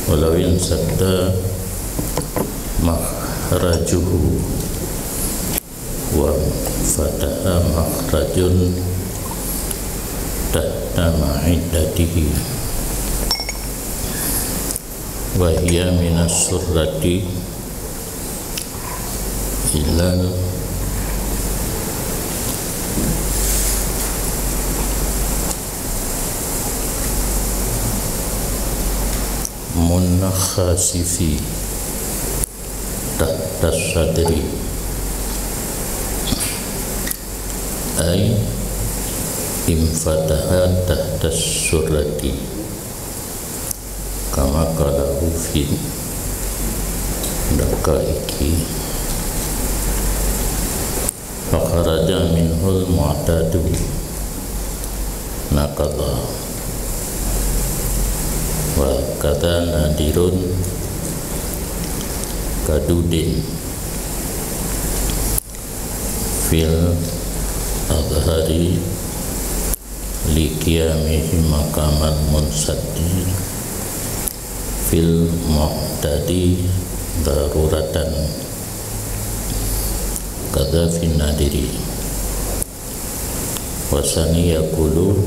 walau insadda makhrajuhu wa fataha makhrajun tahta ma'iddatihi wa hiya minas surrati ilal munakhasifi tahta sadri ay imfataha tahta surrati kama qala fi daqaiki fakharaja minhul mu'tadu naqadha wa kata nadirun kadudin fil adhari liqiyamihi maqaman munsaddi fil mu'tadi daruratan kadha fin nadiri wasani yaqulu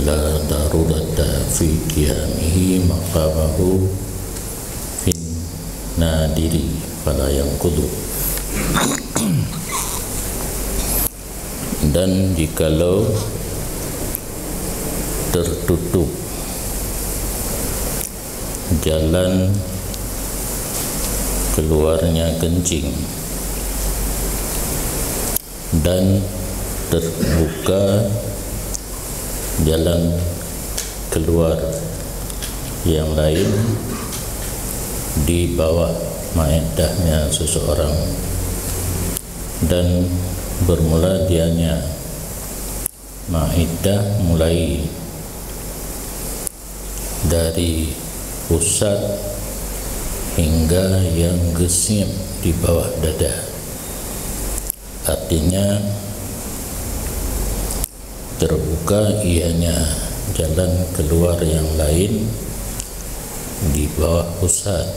la darurata fi qiyamihi maqamahu fin nadiri fala yanqudu. Dan jikalau tertutup jalan keluarnya kencing dan terbuka jalan keluar yang lain di bawah ma'iddahnya seseorang dan bermula dianya ma'iddah mulai dari pusat hingga yang gesim di bawah dada, artinya terbuka ianya jalan keluar yang lain di bawah pusat,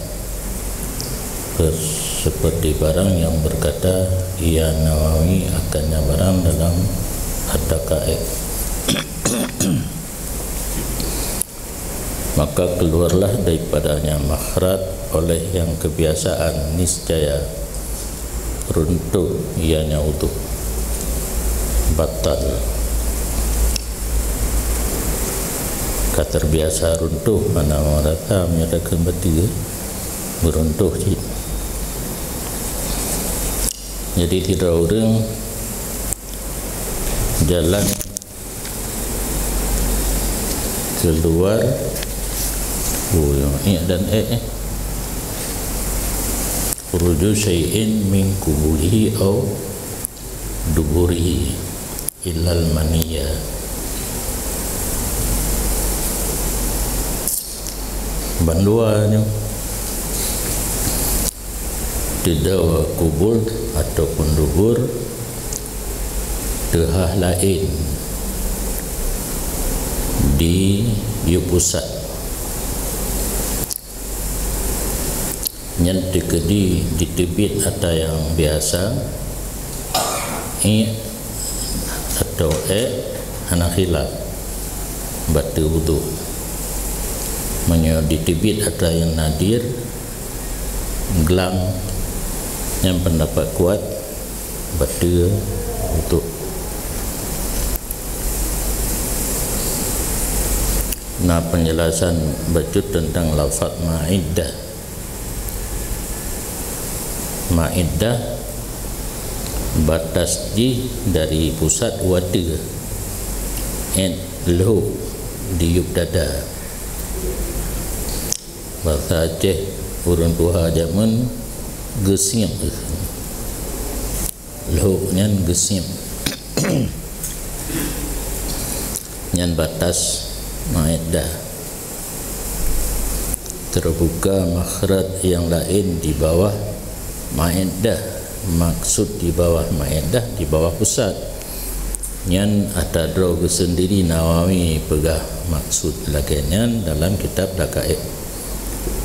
seperti barang yang berkata ia Nawawi akannya barang dalam Ad-Daqaiq. Maka keluarlah daripadanya makhraj oleh yang kebiasaan niscaya runtuh ianya utuh batal. Terbiasa runtuh mana merata menyatakan bertiga beruntuh cik. Jadi tidak orang jalan keluar dan khuruju syai'in min kubulihi au duburihi illal maniyya. Banduanya tidak kubur ataupun dubur dehah lain di pusat yang dikedi di tebit atau yang biasa atau hanakhilaf batu wudu di tebit atau yang nadir gelang yang pendapat kuat batu wudu. Nah, penjelasan bacut tentang lafaz ma'iddah. Ma'iddah batas dari pusat wada lahu di yub dada. Bahasa Aceh urang tuha zaman gesim lahu nyan gesim nyan batas ma'iddah. Terbuka makhraj yang lain di bawah ma'iddah, maksud di bawah ma'iddah di bawah pusat Nyan ada draw sendiri Nawawi pegah maksud lagian dalam kitab Daqaiq.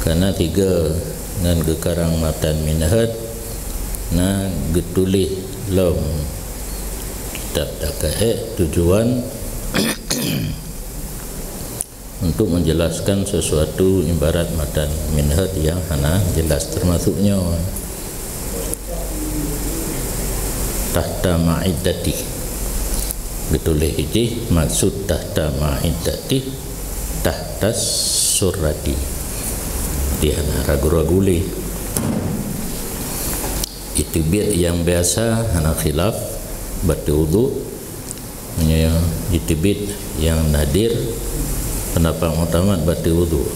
Karena tiga ngan gekarang matan minhaj na getulih lom kitab Daqaiq tujuan untuk menjelaskan sesuatu ibarat matan minhaj yang hana jelas, termasuknya tahta ma'iddati. Getulih ini maksud tahta ma'iddati tahta surati dia ragu-raguli itu biar yang biasa hana khilaf batu wudu itu bid yang nadir pendapat mutamat batu wudu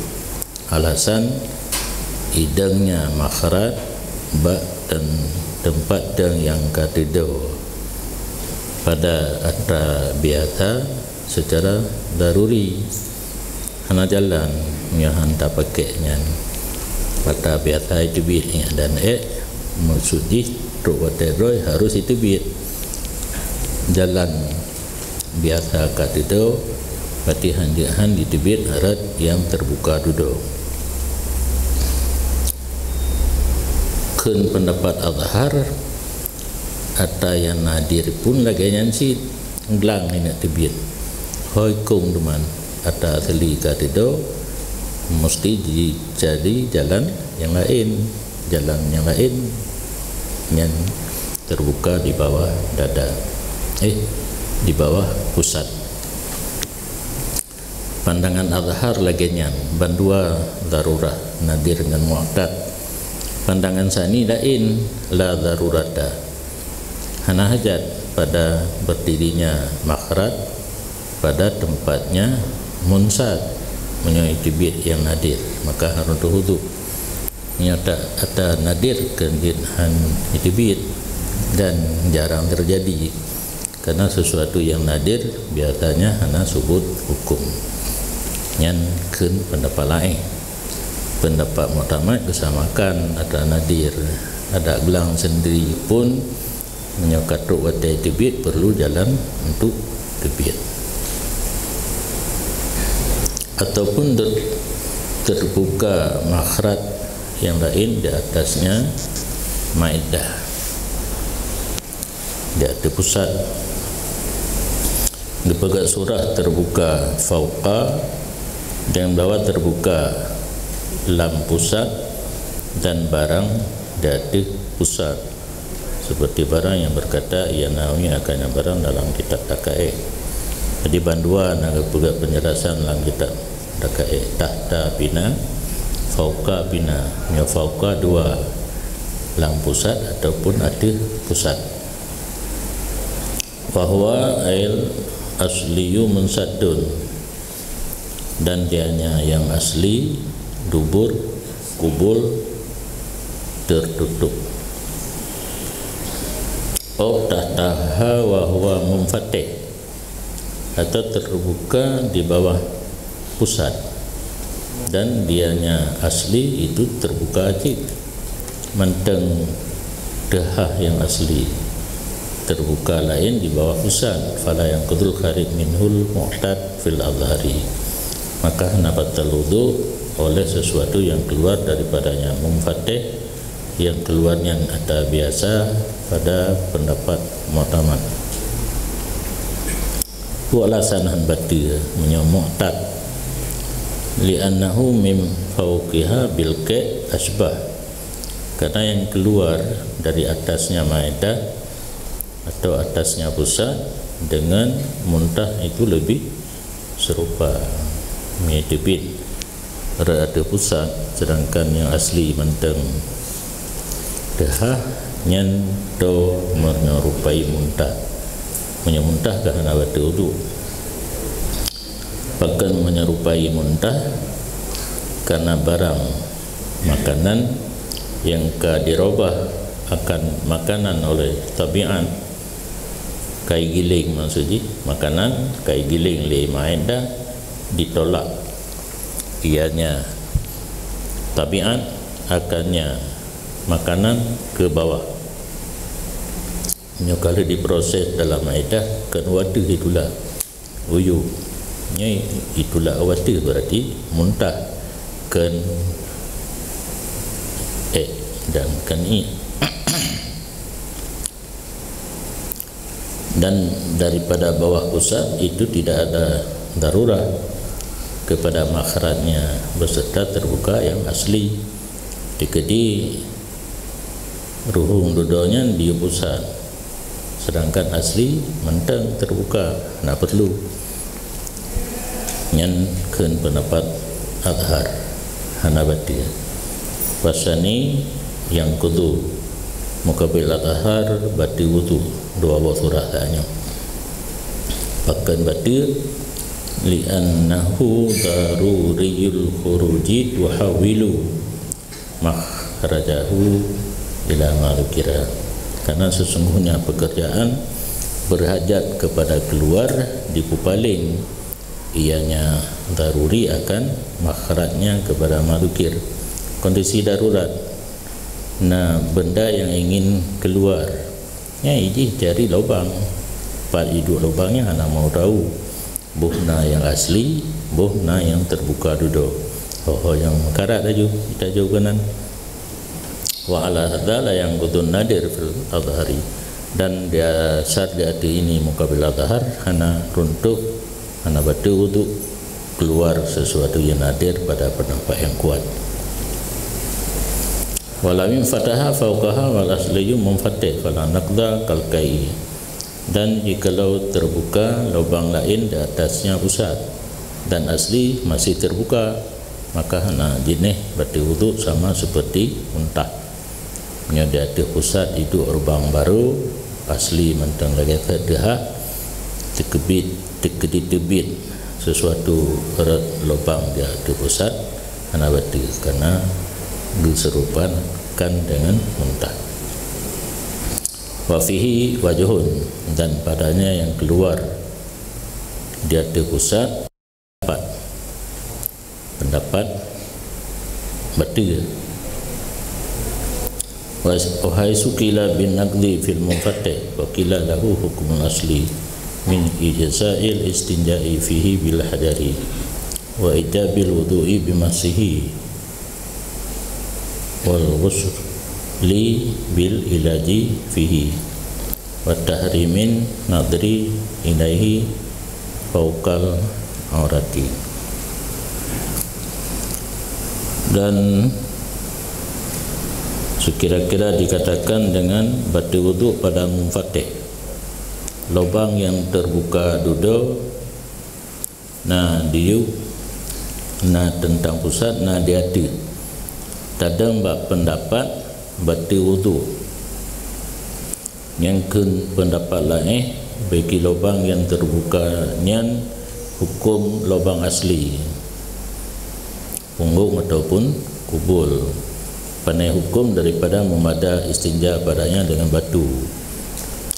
alasan hidangnya makhraj ba dan tempat yang katido pada ata biasa secara daruri hana jalan yang hantar pakainya pada biasa itu biitnya dan maksudnya roh harus itu biit jalan biasa kat itu berarti hanjahan itu biit harat yang terbuka duduk kun pendapat azhar atau yang nadir pun lagi nyansi nglang ini tibit hoi kung teman atau asli kat itu mesti jadi jalan yang lain yang terbuka di bawah dada di bawah pusat. Pandangan azhar lagi nyan bandua darurah nadir dengan mu'tad. Pandangan sani lain la darurata hana hajat pada berdirinya makhraj pada tempatnya munsad menyai tibit yang nadir maka harus wudu. Nyata ada nadir kendihan tibit dan jarang terjadi karena sesuatu yang nadir biasanya hana subut hukum nyan kun pendapat lain. Pendapat mutamad kesamakan ada nadir ada gelang sendiri pun menyakatuk watai tibit perlu jalan untuk tibit ataupun terbuka makhraj yang lain di atasnya ma'idah di atas pusat di pegat surah terbuka fauqa dan bawah terbuka lam pusat dan barang di atas pusat seperti barang yang berkata ia Nawawi akan yang barang dalam kitab Daqaiq. Jadi banduan agak pegat penjelasan dalam kitab Daqaiq tahta bina fauqa bina ya fauqa dua lam pusat ataupun ada pusat bahwa ail asliyu munsaddun dan dianya yang asli dubur kubul tertutup tahtaha wa huwa munfatih atau terbuka di bawah pusat dan dianya asli itu terbuka aja menteng dahah yang asli terbuka lain di bawah pusat fala yang qudul kharij minhul mu'tad fil azhari maka nabatal wudu oleh sesuatu yang keluar daripadanya munfatih yang keluarnya ada biasa pada pendapat mu'tamad walasan hanbati mu'tad li'annahu mim fauqiha bilke asbah karena yang keluar dari atasnya ma'idah atau atasnya pusat dengan muntah itu lebih serupa mitibit berada pusat sedangkan yang asli menteng dahah nyanto menyerupai muntah menyemuntah kerana batu wudu bahkan menyerupai muntah karena barang makanan yang dirubah akan makanan oleh tabiat kai giling maksudnya makanan kai giling li ma'idah ditolak ianya tabiat akannya makanan ke bawah kalau diproses dalam maedah kan wadah itulah uyu itulah wadah berarti muntah kan dan kan i dan daripada bawah pusat itu tidak ada darurat kepada makhrajnya beserta terbuka yang asli dikedi ruhung dudonya di pusat sedangkan asli mentang terbuka nak perlu nyan keun pendapat Azhar Hanabati wasani yang kudu mukabil Azhar bati wudu dua wudu rasanya pakan bati li'annahu daruriyul khuruji tuhawilu makhrajahu ila malukira karena sesungguhnya pekerjaan berhajat kepada keluar dipupaling ianya daruri akan makhrajnya kepada malukir kondisi darurat nah benda yang ingin keluar ini cari lubang part hidup lubangnya anak mau tahu buhna yang asli buhna yang terbuka duduk yang karat aja kita jawabanan wa ala hadzal yang kutun nadir fil azhari dan dia saat dia ini mukabil azhar hana runtuh hana batu untuk keluar sesuatu yang nadir pada pendapat yang kuat walamin fataha fauqaha wal asliyu munfatih fala naqda kalkai dan jikalau terbuka lubang lain di atasnya pusat dan asli masih terbuka maka hana jineh batu wudu sama seperti muntah nya di atas pusat itu lubang baru asli mentang lagi kedah tekebit sesuatu erat lubang di atas pusat hana batu karena diserupakan dengan muntah wa fihi wajhun dan padanya yang keluar di atas pusat pendapat batu wa haisu qila bin naqdi fil munfatih wa qila lahu hukmun asli min ijza'il istinja'i fihi bil hadari wa ijabil wudu'i bimasihi wal ghusl li bil ilaji fihi wa tahrimin nadri ilaihi fauqal aurati dan sekira-kira dikatakan dengan batu wudu pada munfatih lubang yang terbuka duduk nah diu nah tentang pusat nah di hati tadang bak pendapat batu wudu yang kun pendapat lain bagi lubang yang terbuka nyan hukum lubang asli punggung ataupun kubul pandai hukum daripada memada istinja padanya dengan batu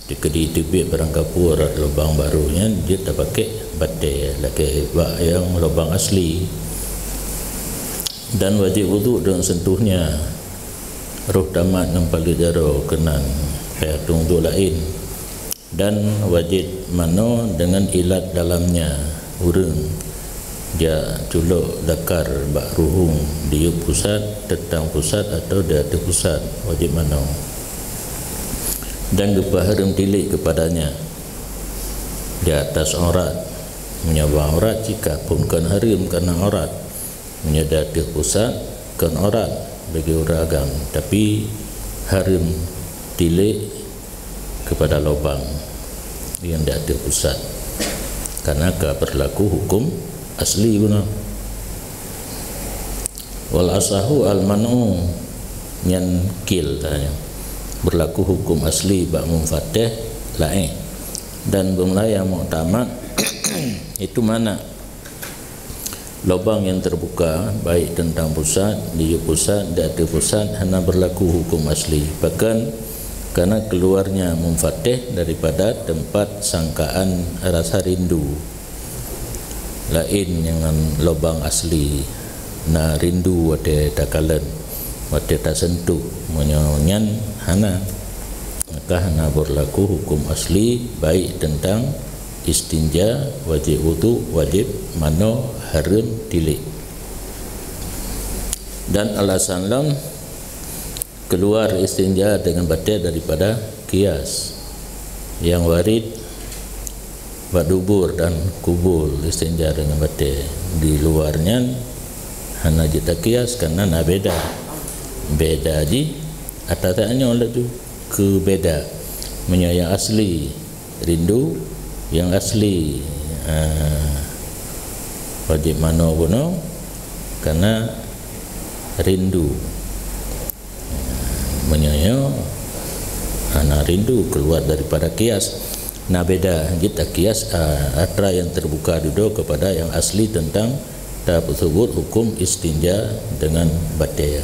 dikedi tibik barang kapur lubang barunya dia tak pakai batai lagi bak yang lubang asli dan wajib wudu dengan sentuhnya roh tamat nempali jaro kenan payatung tu lain dan wajib mano dengan ilat dalamnya urang dia culuk dakar bak ruhung di pusat tentang pusat atau di atas pusat wajib mano dan gepaharum tilik kepadanya di atas aurat menyabang aurat jika pun kan harim karena aurat menyadati pusat kan aurat bagi orang agam tapi harim tilik kepada lubang yang di atas pusat karena berlaku hukum asli guna wal asahu al manu yang kil tanya berlaku hukum asli bak munfatih lain dan bumlah yang muktamad itu mana lubang yang terbuka baik tentang pusat di pusat di atas pusat hanya berlaku hukum asli bahkan karena keluarnya munfatih daripada tempat sangkaan rasa rindu lain dengan lubang asli na rindu wate takalan wate tak sentuh menyanyan hana maka hana berlaku hukum asli baik tentang istinja, wajib wudu, wajib mano, haram, tilik. Dan alasan lain keluar istinja dengan batil daripada kias yang warid badubur dan kubul istinja dengan batil. Di luarnya hana kita kias karena na beda ji atatanya oleh tu ke beda menyayang asli rindu yang asli wajib mano bono karena rindu menyayang hana rindu keluar daripada kias. Nah beda kita kias atra yang terbuka duduk kepada yang asli tentang tahap tersebut hukum istinja dengan batil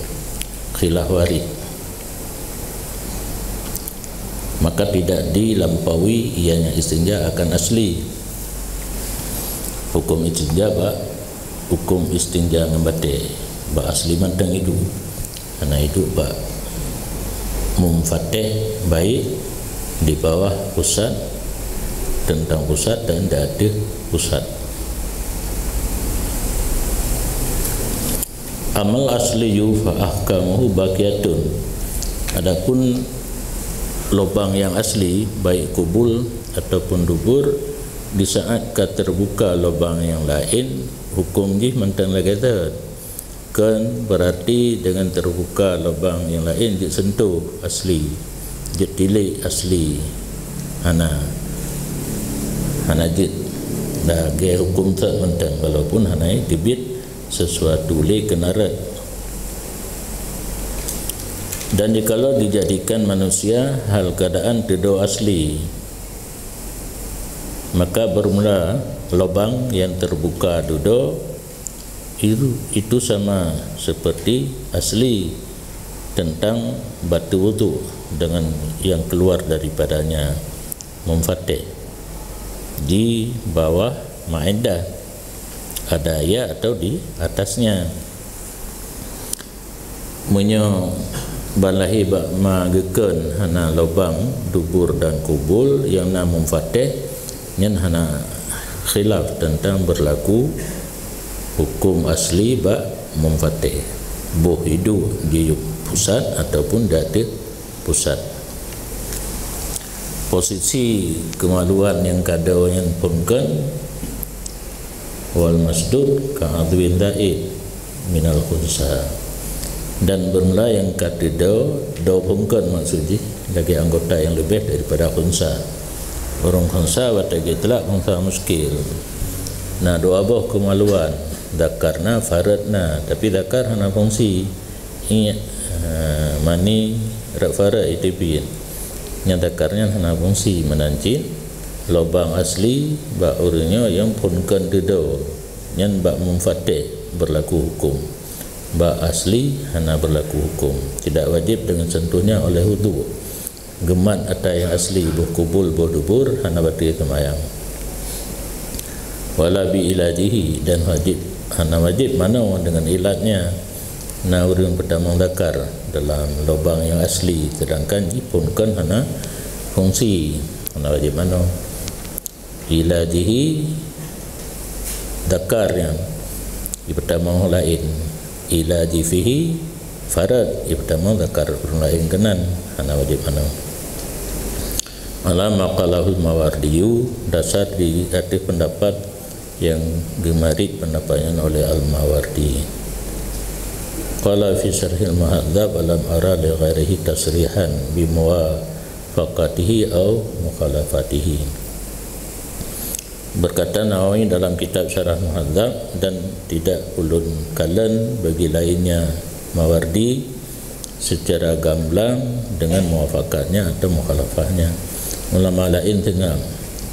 khilaf warid, maka tidak dilampaui ianya istinja akan asli hukum istinja hukum istinja dengan batil asli mantang itu karena itu mumfatih baik di bawah pusat tentang pusat dan tidak ada pusat. Amal asliyu fa ahkamuhu baqiyatun. Adapun lubang yang asli baik kubul ataupun dubur di saat terbuka lubang yang lain hukum ji mentang lagi kan berarti dengan terbuka lubang yang lain disentuh asli jetilik asli hana jit dah ge hukum tak mentang walaupun hana tibit sesuatu le kenarat. Dan jikalau dijadikan manusia hal keadaan tidak asli, maka bermula lubang yang terbuka duduk itu sama seperti asli tentang batu wudu dengan yang keluar daripadanya mumfatih di bawah maidah ada ya atau di atasnya menyo balahi ba mageken hana lubang dubur dan kubul yang na mumfatih nyen hana khilaf tentang berlaku hukum asli ba mumfatih boh hidu di pusat ataupun dati pusat. Posisi kemaluan yang kadau yang pengken wal masdud ka'adwin da'id minal khunsa, dan bermula yang katido do pengken maksudnya lagi anggota yang lebih daripada khunsa. Orang khunsa watagi telak khunsa muskil. Nah doa boh kemaluan dakarna faradna, tapi dakar hana fungsi mani rak farad itu pin nyadakarnya hana fungsi menancin lubang asli ba urnya yang punkan dedo nyan ba mumfatih berlaku hukum ba asli hana berlaku hukum tidak wajib dengan sentuhnya oleh wudu. Gemat atau yang asli buh kubul buh dubur hana batil kemayang wala bi ilajihi, dan wajib hana wajib mana dengan ilatnya. Nah urang pertama dakar dalam lubang yang asli sedangkan punkan hana fungsi hana wajib mana ilajihi dakar yang pertama lain ilaji fihi farad pertama dakar lain kenan hana wajib mana ala maqalahul mawardiyu dasar di arti pendapat yang gemarik pendapatnya oleh al-Mawardi. Qala fi syarhil muhadzab alam ara li ghairihi tasrihan bi muwafaqatihi au mukhalafatihi. Berkata Nawawi dalam kitab Syarah Muhadzab, dan tidak ulun kalan bagi lainnya Mawardi secara gamblang dengan muwafaqatnya atau mukhalafahnya. Ulama lain tengah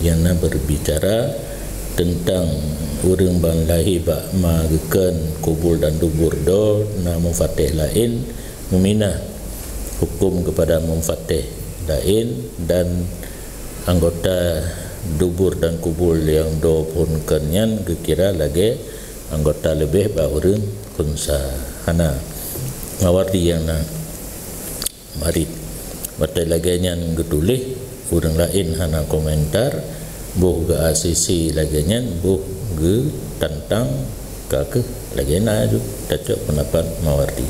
yang berbicara tentang urang banlahi ba mageken kubul dan dubur do na mumfatih lain meminah hukum kepada mumfatih lain, dan anggota dubur dan kubul yang do pun kenyan kekira lagi anggota lebih ba urang kunsa hana Mawardi yang na marid batai lagenyan getulih urang lain hana komentar buh ga asisi lagenyan buh ge tantang ka lagena itu cocok pendapat Mawardi.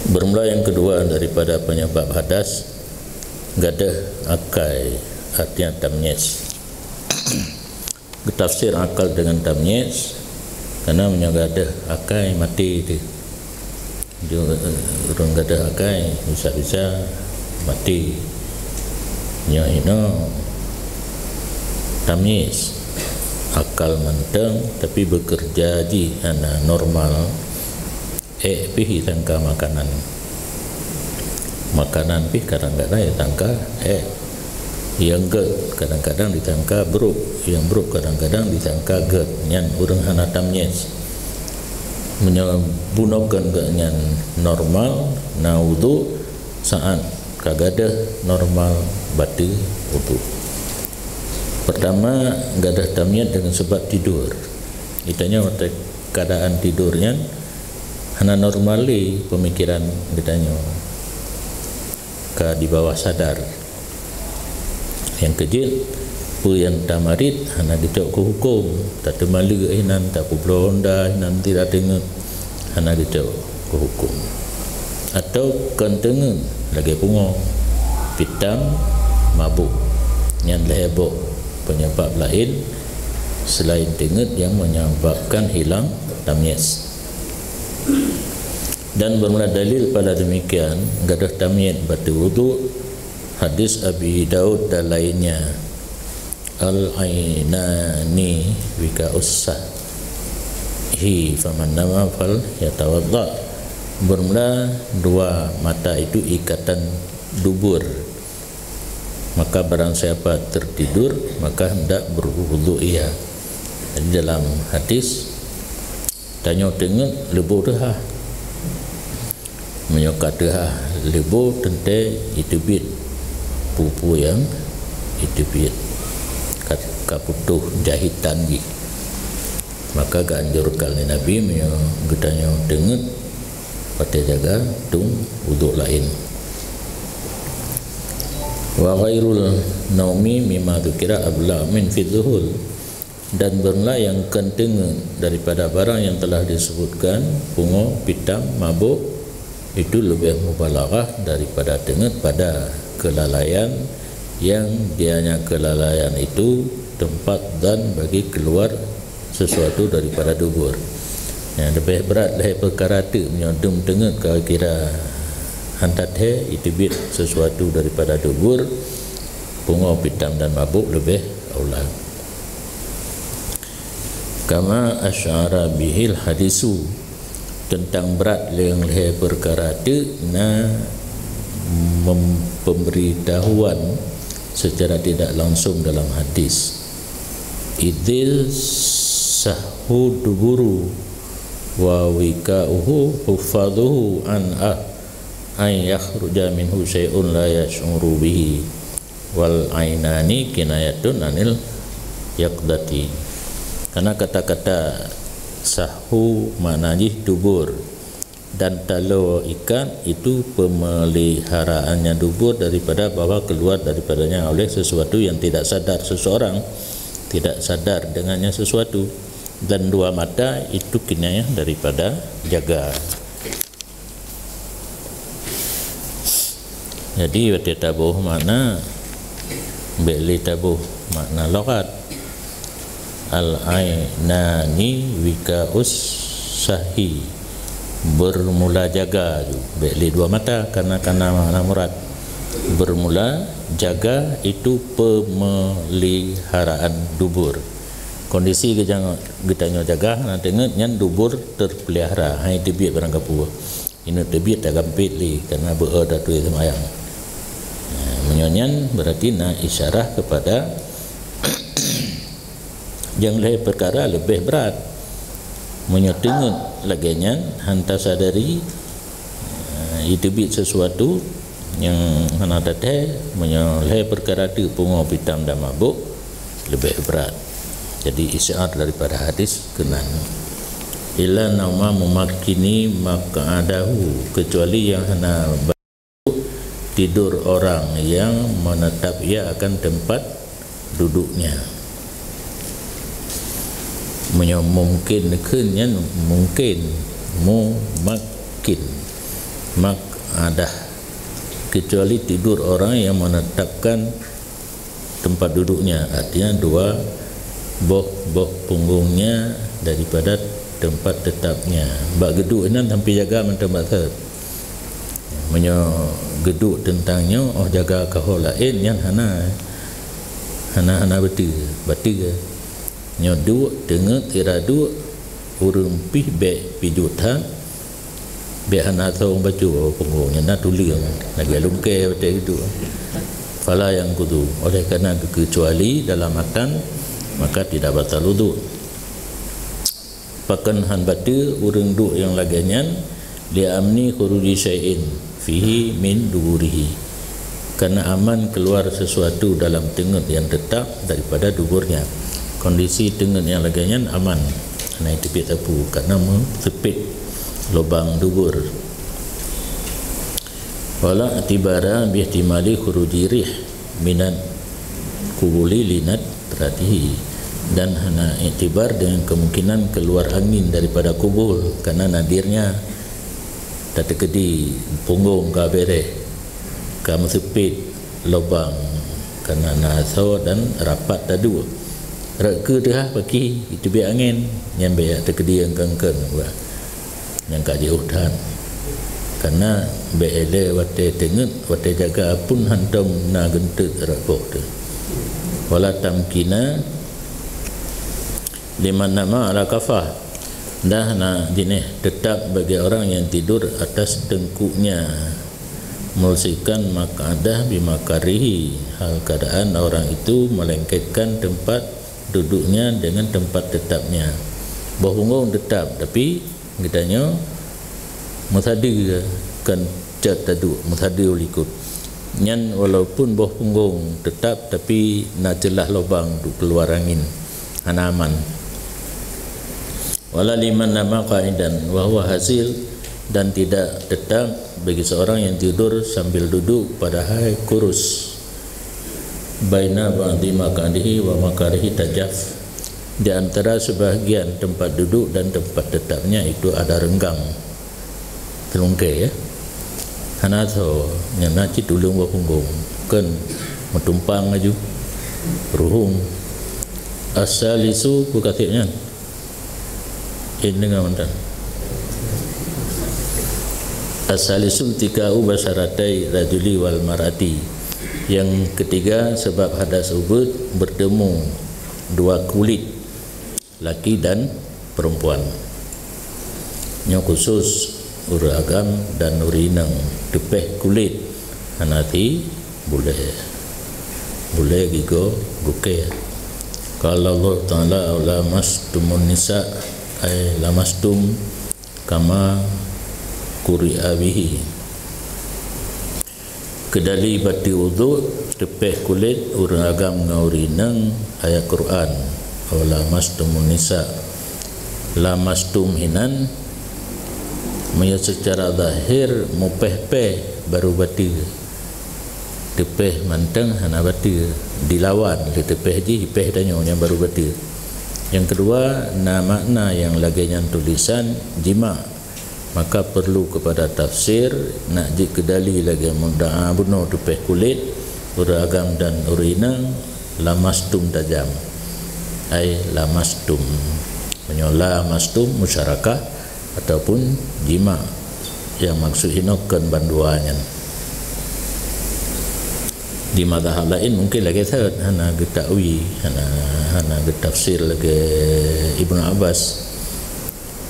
Bermula yang kedua daripada penyebab hadas gadah akai artinya tamyiz. Tafsir akal dengan tamyiz karena menyagadah akai mati itu. Orang gadah akai bisa-bisa mati. Nya ino tamyiz akal menteng tapi bekerja di ana normal pihi tangka makanan pih kadang-kadang ya tangka yang get kadang-kadang ditangka buruk, yang buruk kadang-kadang ditangka get. Nyan urang hana tamyiz menyabunokeun ge nyan normal na wudu saat kagadah normal batu wudu. Pertama gadah tamyiz dengan sebab tidur. Itanya waktu keadaan tidurnya hana normali pemikiran ditanya ka di bawah sadar. Yang kecil puyan tamarit hana ditok ke hukum tak temali ke inan tak publo honda inan tidak dengar hana ditok ke hukum atau kentengen lagi pungo pitam mabuk yang lebok penyebab lain selain denget yang menyebabkan hilang tamyiz. Dan bermula dalil pada demikian gadah tamyiz batu wudu hadis Abi Daud dan lainnya al-ainani wika ussahi faman nama fal yatawadda. Bermula dua mata itu ikatan dubur, maka barang siapa tertidur maka hendak berwudu ia. Jadi dalam hadis tanya dengan lebu dah menyokat dah lebu tente itu bit pupu yang itu biar kaputuh jahitan gi, maka ganjurkan Nabi getanya denget pada jaga tung wudu lain. Wa ghairul naumi mimma dzukira abla min fi dhuhul. Dan bermula yang kentengen daripada barang yang telah disebutkan pungo pitam mabuk itu lebih mubalaghah daripada denget pada kelalaian yang dianya kelalaian itu tempat dan bagi keluar sesuatu daripada dubur. Yang lebih berat lah perkara tu menyodum dengar kalau kira hantat itu bit sesuatu daripada dubur pungo pitam dan mabuk lebih aula. Kama asyara bihil hadisu tentang berat yang leher perkara tu na pemberitahuan secara tidak langsung dalam hadis. Idil sahu duburu wa wika'uhu hufadhuhu an yakhruja minhu syai'un la yash'uru bihi wal ainani kinayatun anil yaqdati. Karena kata-kata sahu maknanya dubur dan talo ikan itu pemeliharaannya dubur daripada bahwa keluar daripadanya oleh sesuatu yang tidak sadar. Seseorang tidak sadar dengannya sesuatu. Dan dua mata itu kinayah daripada jaga. Jadi wati tabuh makna beli tabuh makna logat al-ainani wika'us sahi bermula jaga beli dua mata karena makna murad. Bermula jaga itu pemeliharaan dubur. Kondisi getanya jaga nanti nyan dubur terpelihara hai tebiat barang kapua. Ini tebiat tak gampit li karena berada tu semayang. Menyonyan berarti nak isyarah kepada yang lain perkara lebih berat. Menyotingut laginya hantar sadari itu bit sesuatu yang hana tete menyoleh perkara tu pungo pitam dan mabuk lebih berat. Jadi isyarat daripada hadis kenan ila nama memakini maka adahu kecuali yang hana tidur orang yang menetap ia akan tempat duduknya. Memungkinkan, mungkin, makin mak ada, kecuali tidur orang yang menetapkan tempat duduknya, artinya dua boh punggungnya daripada tempat tetapnya. Bak geduk ini sampai jaga tempat tetap. Geduk tentangnya jaga kahol lain yang hana beti nyo duk dengat tira duk urung pi be pijutan be hana tahu baju punggungnya na tuliang lagi lungke betul itu. Fala yang kudu, oleh karena kecuali dalam makan maka tidak batal wudu. Pakan han batu urung duk yang laganyan li amni khuruji syai'in fihi min duburihi, karena aman keluar sesuatu dalam tengut yang tetap daripada duburnya. Kondisi tengut yang laganyan aman, naik tepik tapu karena sempit lubang dubur. Wala atibara bihtimali khuruji rih minat kubuli linat teratihi, dan hana iktibar dengan kemungkinan keluar angin daripada kubul karena nadirnya tak terkedi punggung ka bereh ka sempit lubang karena naso dan rapat tadu reke dah bagi itu bi angin yang be terkedi yang kengkeng yang ka jauh dan karena beele wate tenget wate jaga pun hantam na gentut rakok tu wala tamkina liman nama ala kafah, dah na jenis tetap bagi orang yang tidur atas tengkuknya mulsikan makadah bimakarihi, hal keadaan orang itu melengketkan tempat duduknya dengan tempat tetapnya. Bawah punggung tetap tapi kitanya musadi kan cat tadu musadi ulikut nyan, walaupun bawah punggung tetap tapi nak celah lubang untuk keluar angin aman. Wala liman nama qaidan wa huwa hasil, dan tidak tetap bagi seorang yang tidur sambil duduk padahal kurus. Baina ba'di makanihi wa makarihi tajaf, di antara sebahagian tempat duduk dan tempat tetapnya itu ada renggang telungke ya. Hanato yang naci tulung wa punggung kan metumpang aju ruhung asalisu ku katibnya ini dengan mantan asalisul tikau basyaratai rajuli wal marati, yang ketiga sebab hadas ubud bertemu dua kulit laki dan perempuan, yang khusus uragam dan urinang tepeh kulit hanati boleh gigo buke. Kalau Allah Ta'ala lamastumun nisa ay lamastum kama kuri'a bihi, kedali bati wudu tepeh kulit uragam ngaurinang ayat Quran lamastumun nisa, lamastum hinan maya secara zahir mupeh-peh baru bati tepeh manteng hana bati dilawan di tepeh ji peh danyo yang baru bati. Yang kedua, makna yang laginya tulisan jima, maka perlu kepada tafsir nak jikedali lagi mudah bunuh tepeh kulit uragam dan urina lamastum tajam ay lamastum menyola mastum musyarakah ataupun jima yang maksud hinokan banduannya. Di mazhab lain mungkin lagi third hana getakwi hana getafsir lagi Ibnu Abbas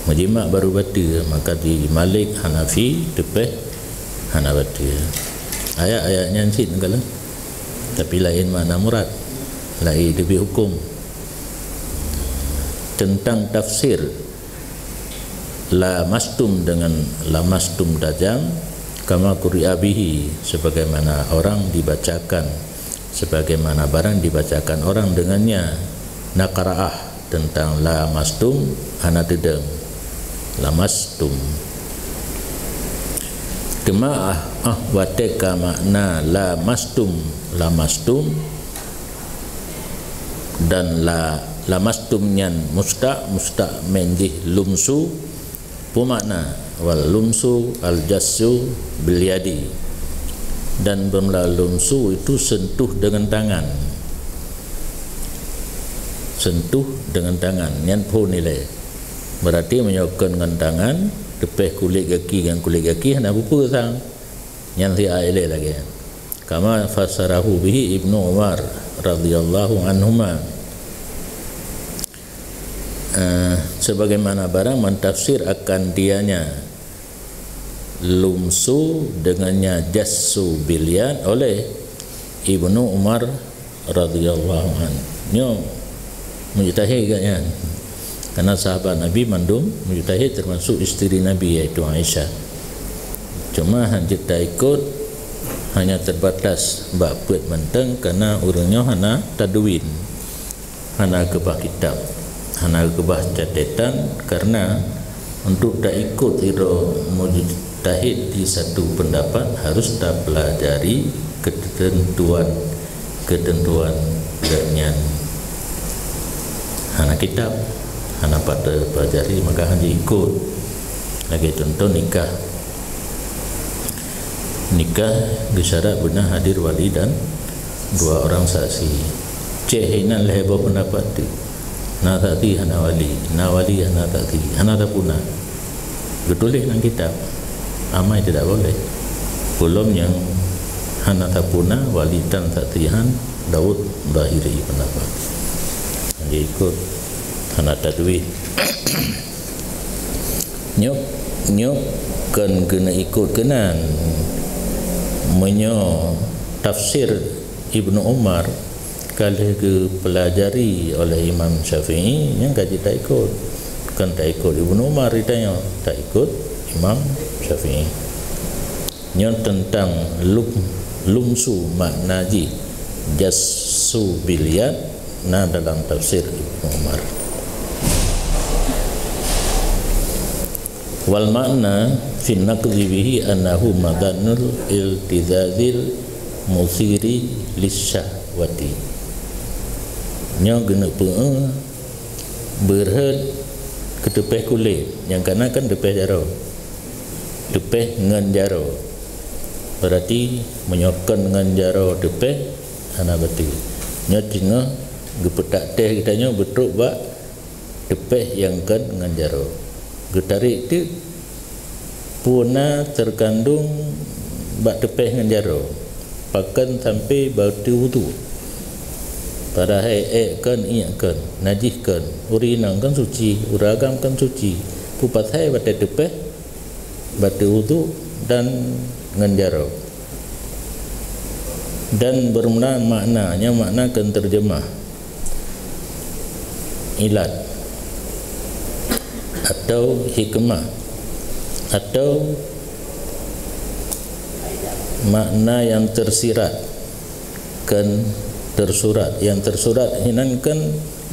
majima baru bati, maka di Malik Hanafi tepeh hana bati. Ayat-ayatnya sih kalau tapi lain makna murad, lain lebih hukum tentang tafsir la mastum dengan la mastum tajam kama quri'a bihi, sebagaimana orang dibacakan, sebagaimana barang dibacakan orang dengannya. Naqra'ah tentang la mastum ana dedeng la mastum. Kema'ah wateka makna la mastum dan la mastum nyan musta menjih lumsu pumakna wal lumsu al jassu bil yadi, dan bermula lumsu itu sentuh dengan tangan, nyan pun nilai berarti menyokong dengan tangan tepeh kulit kaki dengan kulit kaki hendak buku sang yang si aile lagi kama fasarahu bihi Ibnu Umar radhiyallahu anhuma, sebagaimana barang mentafsir akan dianya lumsu dengannya jassu bilian oleh Ibnu Umar radhiyallahu anhu. Nyo mujtahid kan, karena sahabat Nabi mandum mujtahid termasuk isteri Nabi iaitu Aisyah. Cuma hanjit tak ikut hanya terbatas bab puat menteng karena urangnya hana tadwin, hana kebah kitab, hana kebah catatan, karena untuk tak ikut iro mujtahid di satu pendapat harus tak pelajari ketentuan dengan hana kitab, hana pada pelajari, maka hanya ikut. Lagi contoh nikah disyarat benar hadir wali dan 2 orang saksi. Cehinan lehebo pendapat tu na tadi hana wali hana tadi hana tapuna betulis nang kitab amai tidak boleh. Belum yang hana tapuna wali dan tatihan Daud Bahiri pendapat dia ikut hana tadwin. nyok kan kena ikut kenan menyo tafsir Ibnu Umar kalau ke pelajari oleh Imam Syafi'i yang kaji tak ikut, kan tak ikut Ibnu Umar ditanya tak ikut Imam Syafi'i. Nyo tentang lumsu maknaji jassu biliyat na dalam tafsir Ibnu Umar. Wal makna fi naqdi bihi annahu madannul iltizazil musiri lisyahwati. Nya guna berhad ketepeh kulit yang kana kan tepeh jaro, tepeh ngan jaro berarti menyokon dengan jaro tepeh ana beti. Nya tinggal gepetak teh kitanya betruk bak tepeh yang kan dengan jaro getarik tu puna terkandung bak tepeh dengan jaro pakan sampai batu wudu pada kan kan najis kan urinang kan suci uragam kan suci pupat hai batu tepeh batu wudu dan dengan jaro, dan bermula maknanya makna kan terjemah ilat atau hikmah atau makna yang tersirat kan tersurat. Yang tersurat hinan kan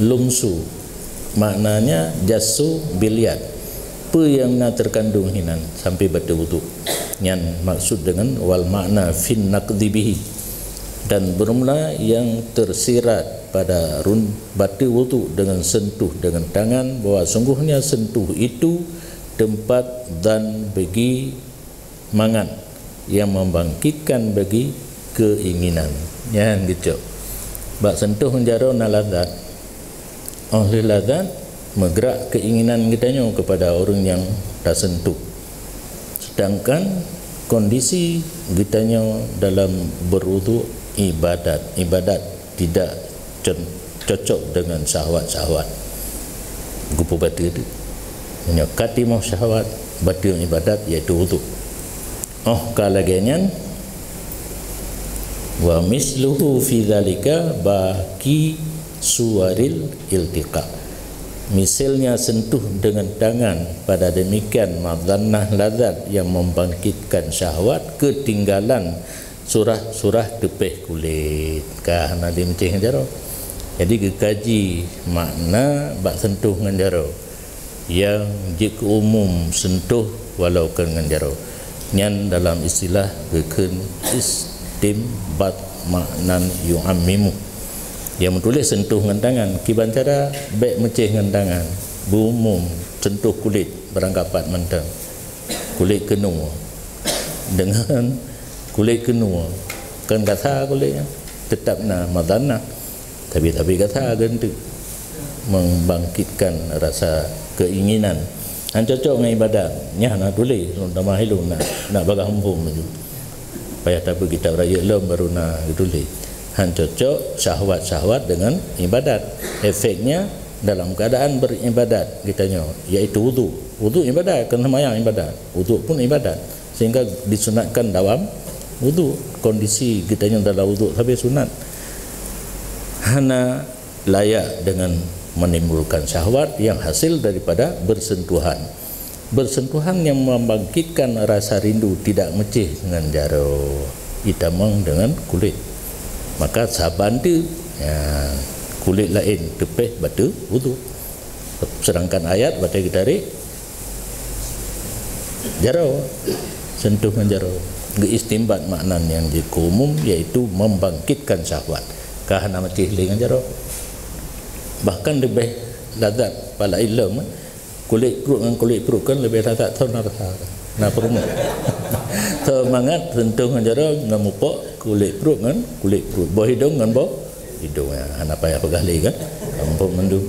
lumsu maknanya jassu biliat apa yang na terkandung hinan sampai batu wudu yang maksud dengan wal makna fin naqdi bihi, dan bermula yang tersirat pada batu wudu dengan sentuh dengan tangan, bahwa sungguhnya sentuh itu tempat dan bagi mangan yang membangkitkan bagi keinginan. Yang gitu. Bak sentuh menjaro na lazat. Oleh lazat menggerak keinginan kitanya kepada orang yang tak sentuh. Sedangkan kondisi kitanya dalam berwudu ibadat tidak cocok dengan syahwat-syahwat. Gupu batu itu menyekati mau syahwat batu ibadat iaitu wudu. Kalagenyan wa misluhu fi dzalika baqi suwaril iltiqa. Misalnya sentuh dengan tangan pada demikian madzannah lazat yang membangkitkan syahwat, ketinggalan surah-surah tepeh kulit kahana dincing jaro. Jadi dikaji makna bak sentuh dengan jaro yang jika umum sentuh walau dengan jaro. Nyan dalam istilah berken istimbat maknan yu'ammimu. Dia menulis sentuh dengan tangan, kiban cara baik meceh dengan tangan, berumum sentuh kulit berangkapat mentang. Kulit kenua dengan kulit kenua kan kata kulit tetap na madana, tapi kata ganti membangkitkan rasa keinginan. Han cocok dengan ibadat nya nak tulis nama hilu nak bagang hukum tu payah tapi kitab raya lom baru nak tulis. Han cocok syahwat dengan ibadat. Efeknya dalam keadaan beribadat kitanya, iaitu wudu ibadat, kena mayang ibadat, wudu pun ibadat, sehingga disunatkan dalam wudu. Kondisi kitanya dalam wudu tapi sunat. Hana layak dengan menimbulkan syahwat yang hasil daripada bersentuhan yang membangkitkan rasa rindu, tidak mecih dengan jaro hitamang dengan kulit. Maka saban tu kulit lain tepeh batu wudu, sedangkan ayat batu kita tarik jaro sentuh dengan jaro. Istimbat maknan yang umum iaitu membangkitkan syahwat. Kahana mecih dengan jaro, bahkan lebih lazat pada ilmu kulit perut dengan kulit perut kan lebih lazat tau na perumah semangat sentuh dengan jaro dengan mupok kulit perut dengan kulit perut, bawah hidung dengan bawah hidung. Anak payah pegali kan kampung mendung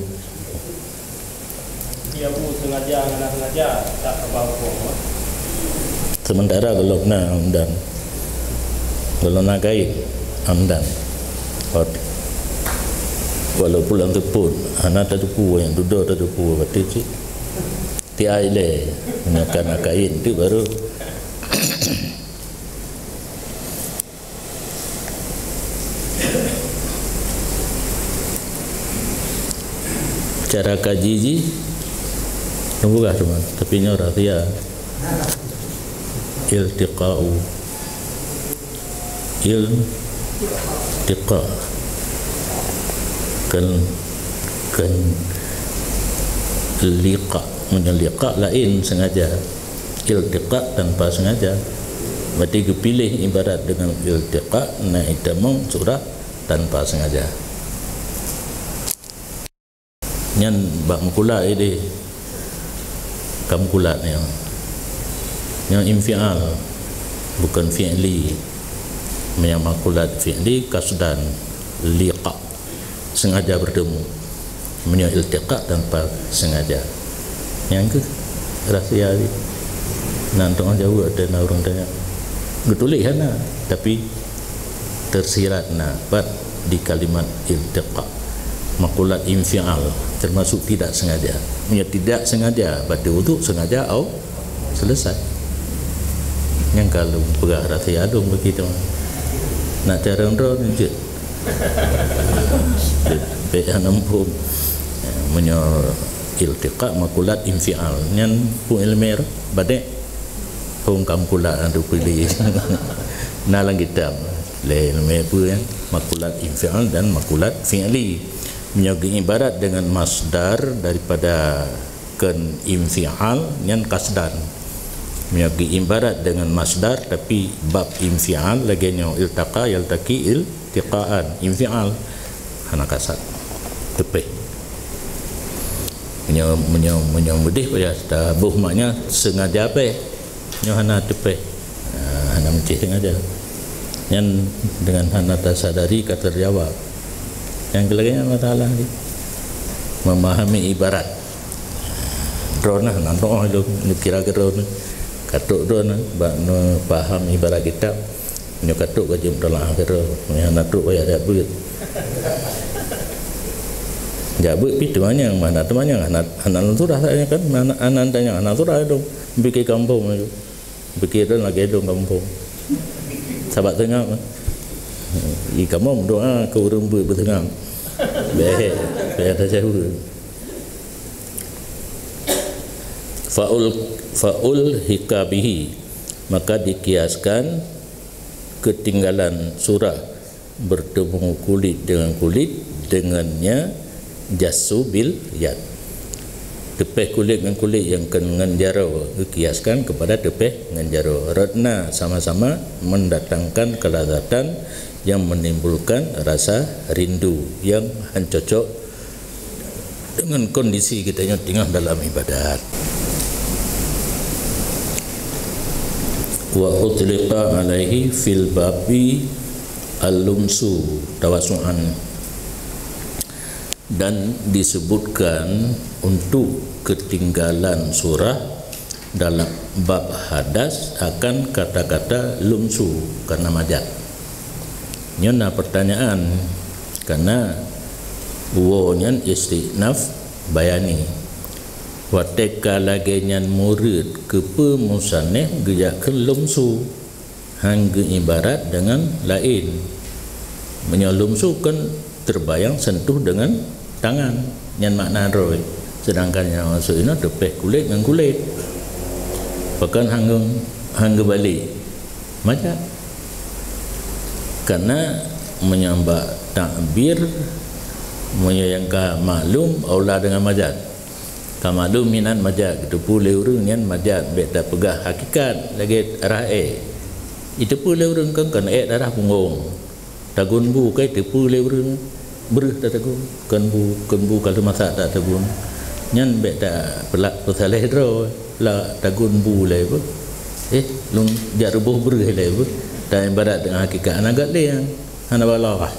dia pun sengaja tak kebawah. Sementara kalau nak amdan, kalau nak kain amdan, walau pulang tepun anak tak tepu yang duduk tak tepu berarti cik tiai le menyakan kain tu baru cara kaji ji nunggulah cuma tapi nyorah dia iltiqa kan liqa, menyeliqa lain sengaja, iltiqa tanpa sengaja. Berarti kepilih ibarat dengan iltiqa na itamang surah tanpa sengaja. Nyan bang kula ini kam kula yang infial bukan fi'li, yang makulat fi'li kasdan liqa sengaja bertemu, punya iltiqa tanpa sengaja. Yang ke rahsia ni nantong jauh ada orang tanya betulik hana tapi tersirat nafat di kalimat iltiqa makulat infial termasuk tidak sengaja. Punya tidak sengaja pada wudu sengaja au selesai. Yang kalau perah rahsia adung begitu nak cara ndro je behan ampun menyor iltiqa makulat infial nyan pu ilmer badek hong kam kulat andu pilih nalang kitab le ilmer pu yang makulat infial dan makulat fi'li menyogi ibarat dengan masdar daripada kan infial nyan kasdan menyogi ibarat dengan masdar tapi bab infial lagi nyo iltaqa yaltaqi iltiqaan infial hana kasat tepeh menyo mudih ya tabuh maknya sengaja pe nyo hana tepeh hana mencih sengaja yang dengan hana tasadari kata jawab yang kelaganya masalah ni memahami ibarat drona nanto itu kira-kira katuk drona bak paham ibarat kitab nyo katuk kajem dalam kira hana tuk ya ada buat jabut pi temannya mana temannya anak surah saya kan anak tanya anak surah itu bikin kampung itu bikin lagi dong kampung sahabat tengah i kampung doa ke urung buat bertengah beh ada jauh faul hikabihi maka dikiaskan ketinggalan surah bertemu kulit dengan kulit dengannya jasu bil yad tepeh kulit dengan kulit yang dengan jaro dikiaskan kepada tepeh dengan jaro. Ratna sama-sama mendatangkan kelazatan yang menimbulkan rasa rindu yang cocok dengan kondisi kita yang tengah dalam ibadat. Wa utliqa alaihi fil babi al-lumsu tawasu'an, dan disebutkan untuk ketinggalan surah dalam bab hadas akan kata-kata lumsu karena majat. Nyana pertanyaan karena wonyan istinaf bayani wateka lagenyan murid kepe musaneh gejakeun lumsu hangge ibarat dengan lain. Menyalumsu kan terbayang sentuh dengan tangan yang makna roy, sedangkan yang masuk ini tepeh kulit dengan kulit bahkan hangga balik macam karena menyambak takbir menyayangkan maklum aula dengan majad kamaklum minan majad itu pula urang yang majad beda pegah hakikat lagi rae itu pula urang kan darah punggung tagun bu kai tu pula urang berh tak tagun kan bu kalau masak tak tagun nyan bet tak pelak pesaleh dro la tagun bu le apa lung jak rubuh berh le apa dan ibarat dengan hakikat anak le yang ana balarah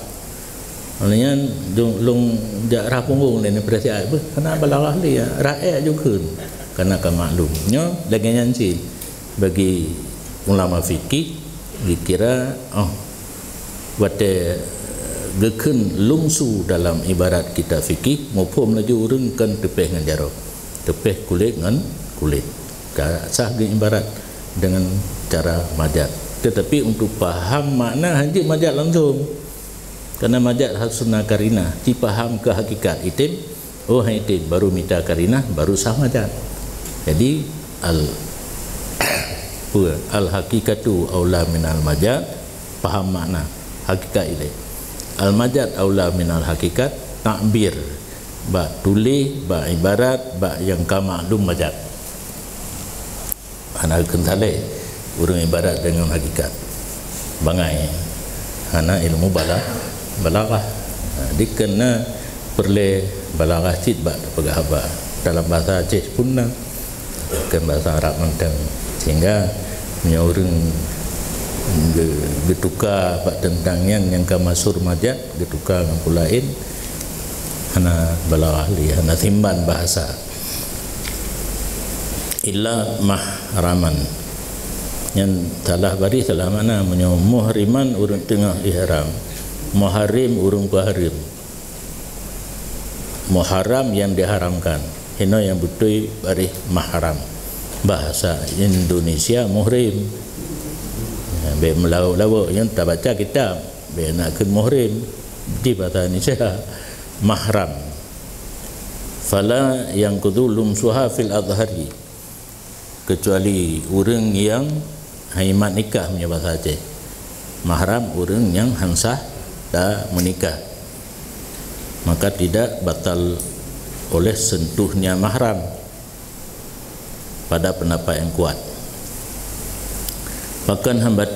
olehnya lung jak rah punggung le ni persiap apa ana balarah le ya rakyat juga karena kan maklumnya lagi nyanci bagi ulama fikih dikira wate gekun lumsu dalam ibarat kita fikih maupun laju urang kan tepeh dengan jaro tepeh kulit dengan kulit sah ibarat dengan cara majat. Tetapi untuk faham makna hanya majat langsung karena majat hasuna karina dipaham ke hakikat itim itim baru mita karina baru sah majat. Jadi al hakikatu aula minal majat, faham makna hakikat ini. Al majad aula minal hakikat, takbir ba tulis ba ibarat ba yang kamaklum majad. Ana kentale urang ibarat dengan hakikat. Bangai ana ilmu balaghah. Dikena perle balaghah cit ba pegahaba dalam bahasa Aceh pun kan bahasa Arab mentang sehingga urang getukar pak tentang yang kamasur majat getukar dengan pulain hana balaghah li hana timban bahasa illa mahraman yang salah bari salah mana menyo muhriman urang tengah ihram muharrim urang kuharim muharram yang diharamkan hino yang betul bari mahram bahasa Indonesia muhrim be melau-lau yang tak baca kitab be nak ke muhrim di bahasa Indonesia mahram fala yang kudulum suha fil adhari kecuali urang yang haimat nikah punya bahasa Aceh mahram urang yang hansah dah menikah maka tidak batal oleh sentuhnya mahram pada pendapat yang kuat. Bahkan hamba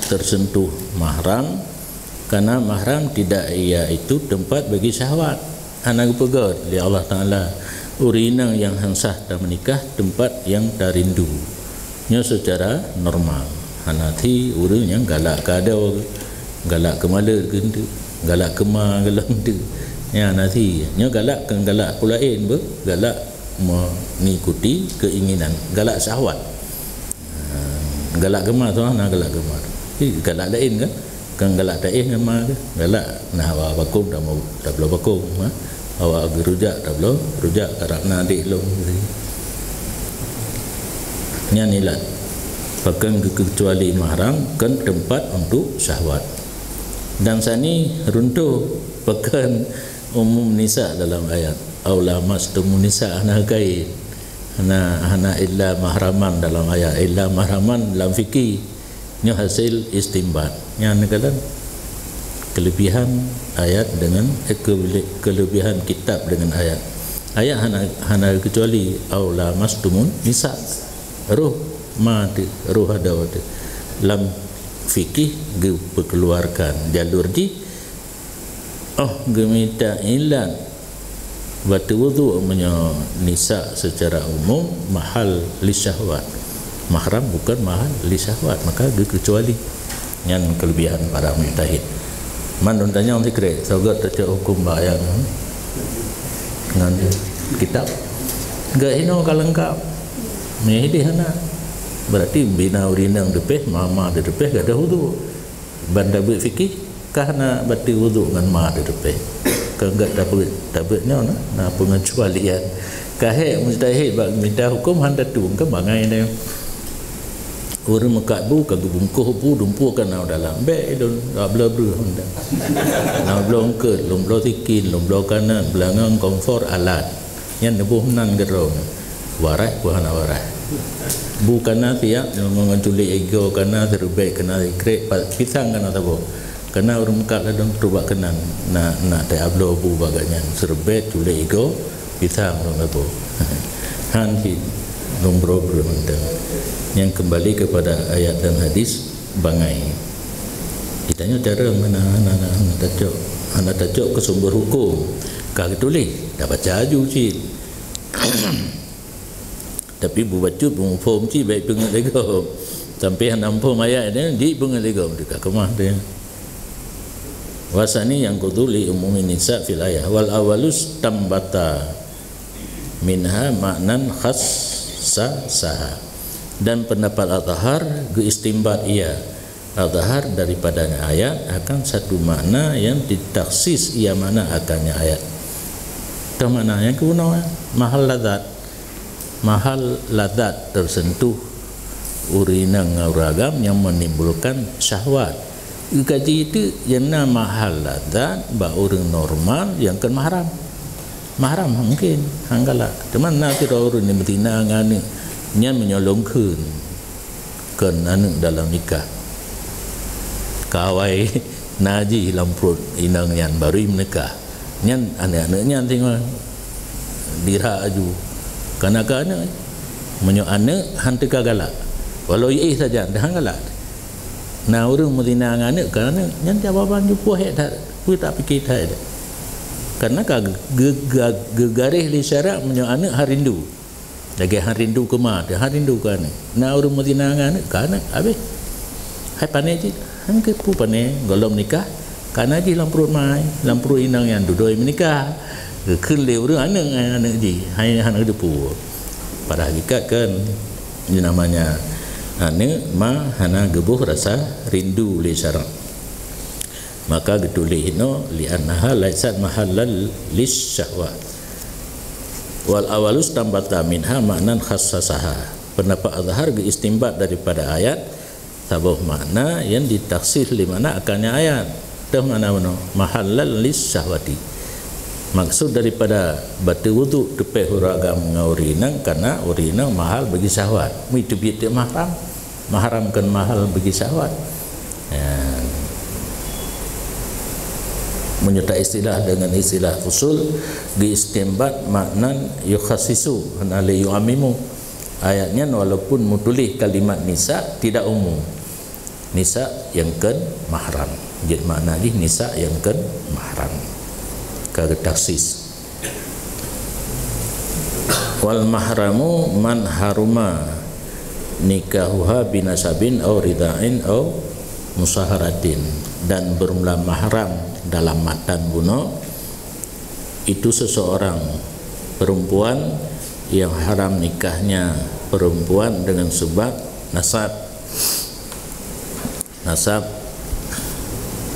tersentuh mahram karena mahram tidak iaitu tempat bagi syahwat. Anak pegat oleh Allah Taala urinang yang hansah dan menikah tempat yang tarindu. Nya secara normal. Hanati urang yang galak kadau, galak kemala gendu, galak kema gelang tu. Ya nanti nya galak kan galak pulain galak mengikuti keinginan, galak syahwat. Galak gemar tu nak galak gemar. Galak lain kan galak taih gemar ke? Galak nah awak bakung dah mau dah belum bakung awak gerujak dah belum rujak karak nadik long. Nya nilat. Bahkan kecuali mahram kan tempat untuk syahwat. Dan sani runtuh bahkan umum nisa dalam ayat aula mastumun nisa ana kain ana illa mahraman dalam ayat illa mahraman dalam fikih nya hasil istinbat nya negala kelebihan ayat dengan kelebihan kitab dengan ayat ayat hana kecuali aula mastumun nisa roh ma di roh ada wate lam fikih ge perkeluarkan jalur di gemita ilan batu wudu menyo nisa secara umum mahal li syahwat, mahram bukan mahal li syahwat, maka ge kecuali yang kelebihan para mujtahid. Man tanya orang zikir sogat tak hukum bayang dengan kitab gak hino kalengkap mehdi hana berarti bina urinang depeh mama de depeh gak ada wudu banda be fikih karena bati wudu dengan ma de depeh kagak dabutnya na pengecualian kahe mujtahid bak minta hukum handa tu ke bangai ne urang mekat bu kagak bungkuh bu dumpu kan dalam be don blabru honda na blong ke lom blo tikin lom blo kanan belangang komfor alat yan nebuh nan gerong warai buhana warai bukan tiap mengenculi ego kana terbaik kana krek pisang kana tabo kana urang mekat ladang terubak kenan na ta ablo bu baganya serbet culi ego pisang dong tabo han hi nombro berunda yang kembali kepada ayat dan hadis bangai ditanya cara mana anda tajok ke sumber hukum kagak tulis dah baca aju cik tapi bu baca bu form cik baik pengen lego sampai nampung ayat dia di pengen lego dekat kemah dia wasani yang kuduli umumin nisa fil ayah wal awalus tambata minha maknan khas sah dan pendapat Al-Tahar geistimbat ia Al-Tahar daripadanya ayat akan satu makna yang ditaksis ia mana akannya ayat itu makna yang kedua mahal ladat tersentuh urina ngauragam yang menimbulkan syahwat kaji itu yang nama mahal ladat ba orang normal yang kan mahram mungkin hanggala cuman nanti orang ni betina ngani nya menyolongkeun keun anu dalam nikah kawai naji lamprut inang yan baru menikah nyan anak-anaknya tengok dira aju kanak-kanak menyo anak hantu kagala walau ia saja dah hanggala na urang betina ngani kana nyan jawaban jupo he tak ku tak fikir tak karena gegarih li syarak menyo anak harindu lagi harindu ke ma dia harindu kan na urang madinangan kan habis hai pane ji hang ke pu pane golom nikah kana ji lamprut mai lamprut inang yang dudoi menikah keun leu urang anak ji hai anak de pu pada hakikat kan ini namanya anak ma hana gebuh rasa rindu li syarak maka getulih no li annaha laisat mahallal lis syahwat wal awalus tambata minha maknan khassasaha pendapat Al-Tahar istimbat daripada ayat tabuh makna yang ditaksir li mana akannya ayat dah mana mahallal lis syahwati maksud daripada batu wudu tepeh uragam ngaurinang karena urinang mahal bagi syahwat itu bitu mahramkan mahal bagi syahwat menyertai istilah dengan istilah usul diistimbat maknan yukhassisu anali yu'amimu ayatnya walaupun mutulih kalimat nisa tidak umum nisa yang kan mahram jadi makna di nisa yang kan mahram kagak taksis wal mahramu man haruma nikahuha binasabin au ridain au musaharatin dan bermula mahram dalam matan bunuh itu seseorang perempuan yang haram nikahnya perempuan dengan sebab nasab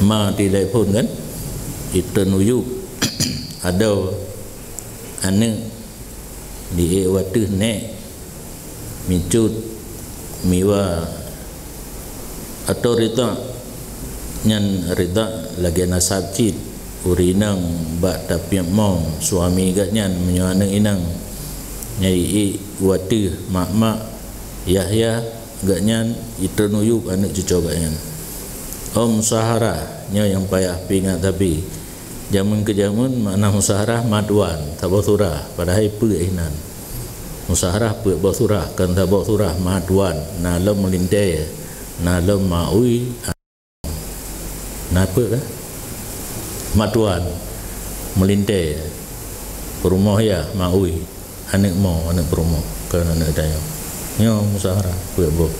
ma dilepun kan itu nuyuk ada anak di watu nek micut miwa atau rita nyan rida lagi nasab cid urinang bak tapi mom suami gatnya menyoanang inang nyai watu mak Yahya gatnya itu nuyuk anak cucu gatnya om sahara nya yang payah pingat tapi Jamun ke jamun makna musaharah maduan tabau surah padahal inan musaharah buat surah kan tabau surah maduan nalom melindai nalom maui napa kah maduan melindai perumah ya maui anak mau anak perumah kan anak daya nyo musaharah buat bo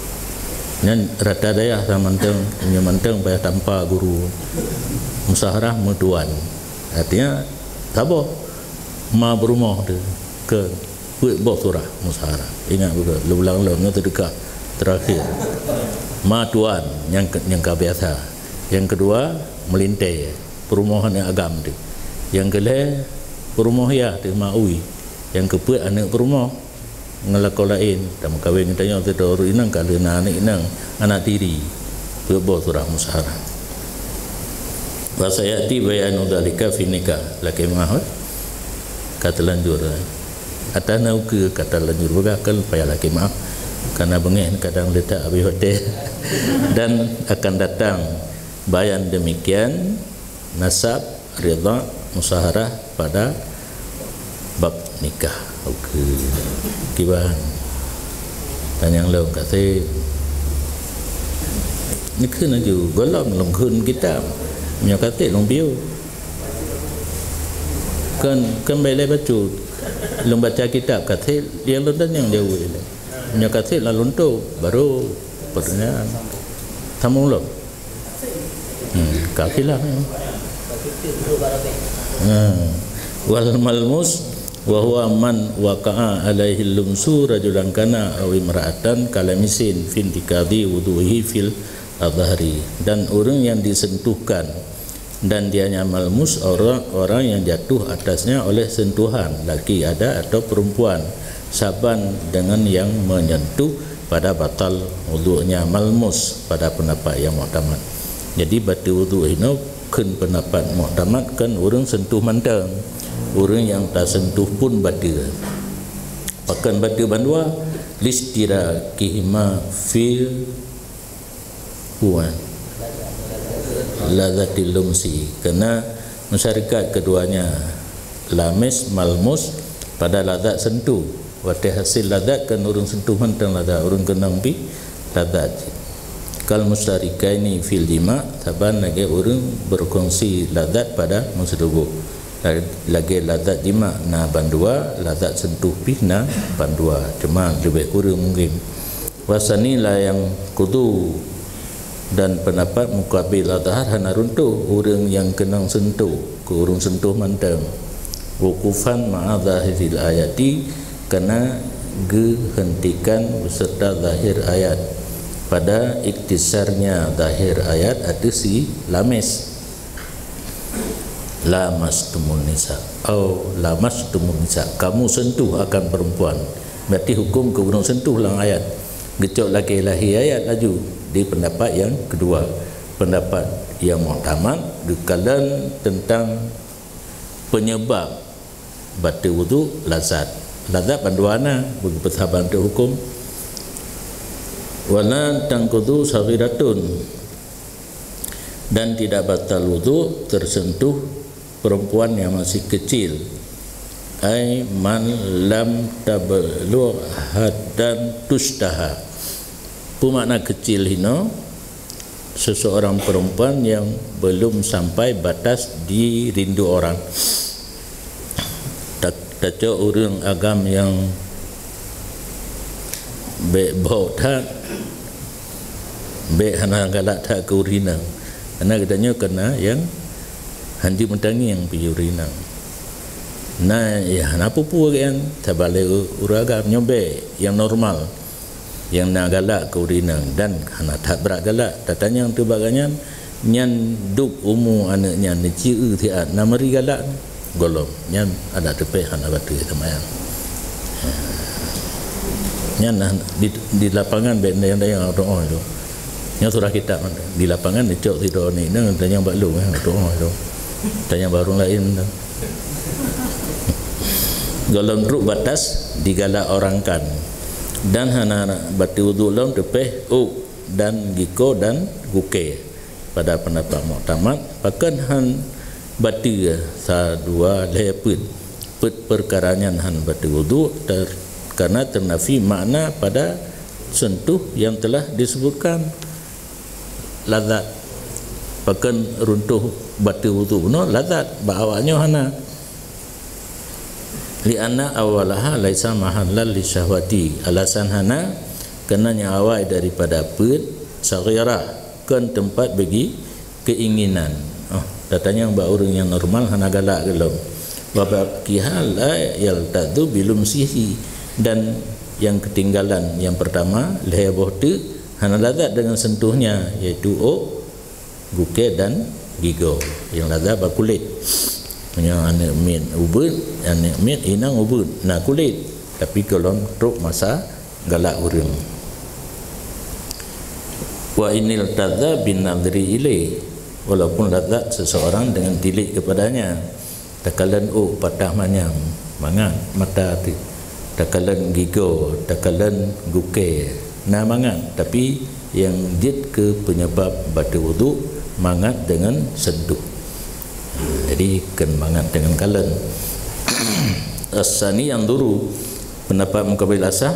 nyan rata daya sama manteng bayar tanpa guru musaharah maduan artinya tabah ma berumah tu ke buat bos surah musaharah ingat juga ulang-ulangnya terdekat terakhir ma tuan yang biasa yang kedua melintai perumahan yang agam tu yang kedua perumah ya tu maui yang keempat anak perumah ngelakau lain dan kawin tanya tu orang inang kalau anak inang anak tiri buat bos surah musaharah wasayati bayanu dalika fi nikah laki mahal kata lanjur atau nauke kata lanjur bakal payah laki maaf karena bengih kadang letak abi hotel dan akan datang bayan demikian nasab ridha musaharah pada bab nikah. Okey kiban dan yang lain kata nikah naju golong longkun kita nya kata long biu kan bela baca long baca kitab kata yang lontan yang jauh ile nya kata la lonto baru pertanyaan tamu lo kafilah wal malmus wa huwa man waqa'a alaihi lumsu rajulan kana aw imra'atan kalamisin fi intikadi wuduhi fil adhari dan orang yang disentuhkan dan dianya malmus orang yang jatuh atasnya oleh sentuhan laki ada atau perempuan saban dengan yang menyentuh pada batal wudunya malmus pada pendapat yang muhtamad. Jadi batal wudu ini kan pendapat muhtamad kan orang sentuh mantang orang yang tak sentuh pun batal. Pakan batal bandua listira kihima fil puan ladatil lumsi kerana masyarakat keduanya lamis malmus pada ladat sentuh wate hasil ladat kan orang sentuh mentang ladat orang kenang pi ladat kal mustarikaini fil jima taban lagi orang berkongsi ladat pada musdugo lagi ladat jima na bandua ladat sentuh pi na bandua cuma lebih kurang mungkin wasani lah yang kudu dan pendapat mukabil adhar hana runtuh orang yang kenang sentuh ke orang sentuh mantang wukufan ma'adhahiril ayati kena gehentikan beserta zahir ayat pada iktisarnya zahir ayat ada si lames lamastumun nisa atau lamastumun nisa kamu sentuh akan perempuan berarti hukum ke orang sentuh lang ayat gecok laki lahi ayat laju di pendapat yang kedua pendapat yang muhtamad dikalan tentang penyebab batal wudu lazat panduana bagi persahabat hukum wala tangkudu sagiratun dan tidak batal wudu tersentuh perempuan yang masih kecil ai man lam tablugh hadan tustaha makna kecil hino seseorang perempuan yang belum sampai batas dirindu orang tak orang agam yang bau tak hana galak tak ke urina karena katanya kena yang hanji mentangi yang pergi urina nah ya apa pun kan tak balik uragam nyobe yang normal yang nak galak ke urina dan hana tak berat galak tatanya yang tu baganyan nyan duk umu anaknya ni ciu tiat namari galak golong nyan ada tepe hana batu tamayang nyan di lapangan benda yang doa itu yang surah kitab di lapangan dicok tidur ni nang tanya balu doa itu tanya baru lain golong truk batas digalak orangkan dan hana bati wudu lam tepeh dan giko dan guke pada pendapat muhtamad bahkan han batu sa dua leput perkaranya han batu wudu karena ternafi makna pada sentuh yang telah disebutkan lazat pakan runtuh batu wudu no lazat bawanya hana li anna awalaha laisa mahallal li syahwati alasan hana kenanya awal daripada put saghirah kan tempat bagi keinginan datanya yang orang yang normal hana galak gelom wa baqihal yaltadu bilum sihi dan yang ketinggalan yang pertama leheboh tu hana lazat dengan sentuhnya iaitu buke dan gigo yang lazat bakulit punya anak min ubud anak min inang ubud na kulit tapi kalau truk masa galak urang wa inil tadza bin nadri ilai walaupun lazat seseorang dengan tilik kepadanya takalan patah manyam mangat mata tu takalan gigo takalan guke na mangat tapi yang jid ke penyebab batu wudu mangat dengan seduh jadi kan mangat dengan kalan asani yang dulu pendapat mukabil asah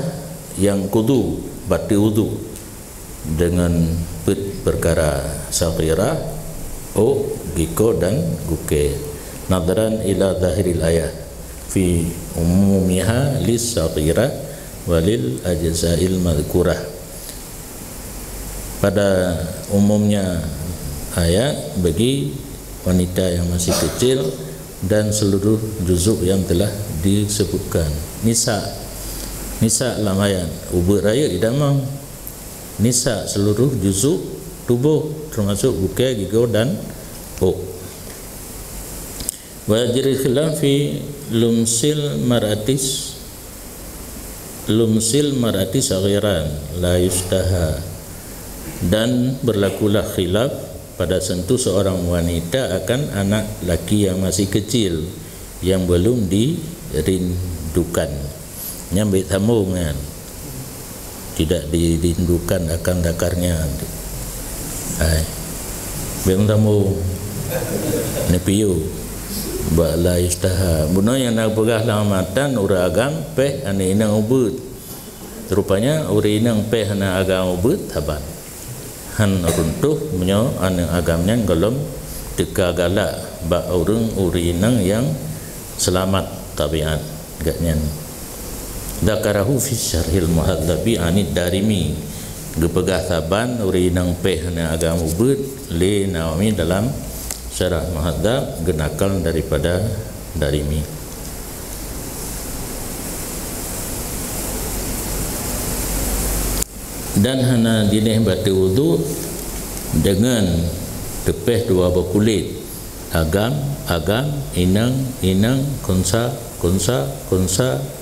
yang kudu batu wudu dengan perkara saghirah giko dan guke nadran ila zahiril ayat fi umumiha lis saghirah walil ajza'il madhkurah pada umumnya ayat bagi wanita yang masih kecil dan seluruh juzuk yang telah disebutkan nisa dalam ayat ubud raya idamang nisa seluruh juzuk tubuh termasuk bukai gigo dan wa jari khilaf fi lumsil marati saghiran la yustaha dan berlakulah khilaf pada sentuh seorang wanita akan anak laki yang masih kecil yang belum dirindukan nyambil sambung kan tidak dirindukan akan dakarnya belum sambung ni piu bala istaha buno yang nak pegah lamatan ura agam peh ane inang ubud rupanya uri inang peh na agam ubud taban han runtuh menyo ane agamnya golom teka galak ba urang urinang yang selamat tabiat gatnya dakarahu fi syarhil muhadzabi anid darimi gepegah saban urinang peh ane agam ubud le nawawi dalam syarah muhadzab genakal daripada darimi dan hana dineh batu wudu dengan tepeh dua berkulit agam inang kunsa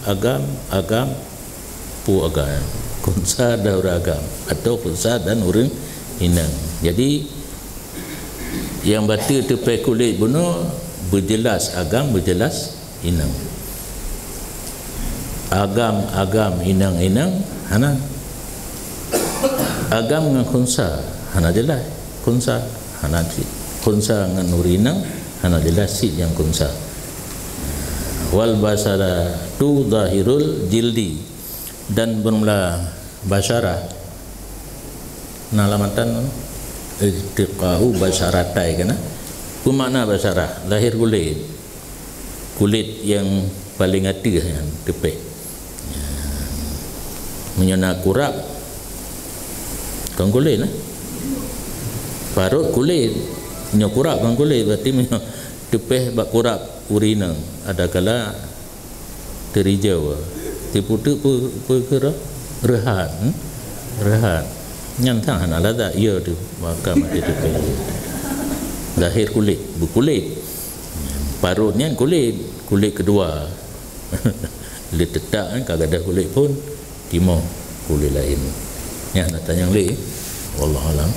agam pu agam kunsa daur agam atau kunsa dan urang inang jadi yang batu tepeh kulit bunuh berjelas agam berjelas inang agam inang hana agam dengan kunsa hana jelas kunsa hana kunsa dengan urinang hana jelas sit yang kunsa wal basara tu zahirul jildi dan bermula basyarah nalamatan irtiqa'u basyaratai kana apa makna basyarah lahir kulit yang paling atas yang tepeh menyena kurap kan kulit parut kulit nyokurap kan kulit berarti tepeh bak kurap urina ada kala terijau tiputu perkara rehat nyantang hana lada ia tu maka mati tepeh lahir kulit berkulit parutnya kulit kedua kulit tetak kan kagak ada kulit pun timur kulit lain ya nak tanya yang lain wallahu alam.